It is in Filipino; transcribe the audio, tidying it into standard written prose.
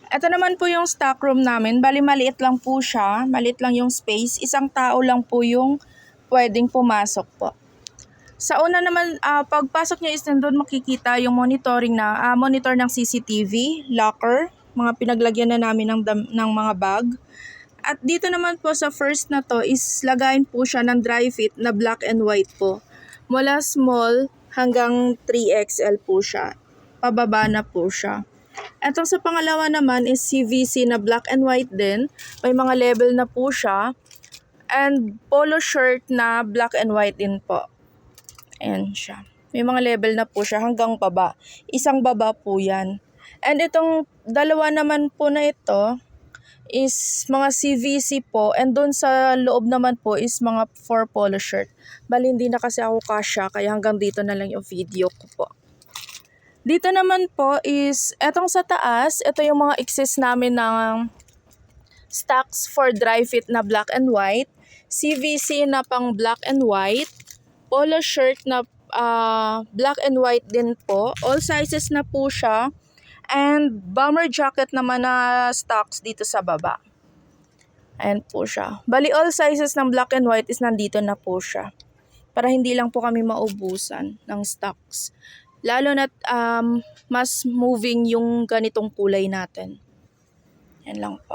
Ito naman po yung stock room namin. Bali maliit lang po siya. Maliit lang yung space. Isang tao lang po yung pwedeng pumasok po. Sa una naman, pagpasok nyo is nandun makikita yung monitor ng CCTV, locker, mga pinaglagyan na namin ng mga bag. At dito naman po sa first na to is lagayin po siya ng dry fit na black and white po. Mula small hanggang 3XL po siya. Pababa na po siya. Etong sa pangalawa naman is CVC na black and white din. May mga level na po siya. And polo shirt na black and white din po. Ayan siya. May mga level na po siya hanggang baba. Isang baba po yan. And itong dalawa naman po na ito is mga CVC po. And doon sa loob naman po is mga 4 polo shirt. Bali hindi na kasi ako kasya kaya hanggang dito na lang yung video ko po. Dito naman po is etong sa taas. Ito yung mga excess namin ng stocks for dry fit na black and white. CVC na pang black and white. Polo shirt na black and white din po. All sizes na po siya. And bomber jacket naman na stocks dito sa baba. Ayan po siya. Bali all sizes ng black and white is nandito na po siya. Para hindi lang po kami maubusan ng stocks. Lalo na mas moving yung ganitong kulay natin. Yan lang po.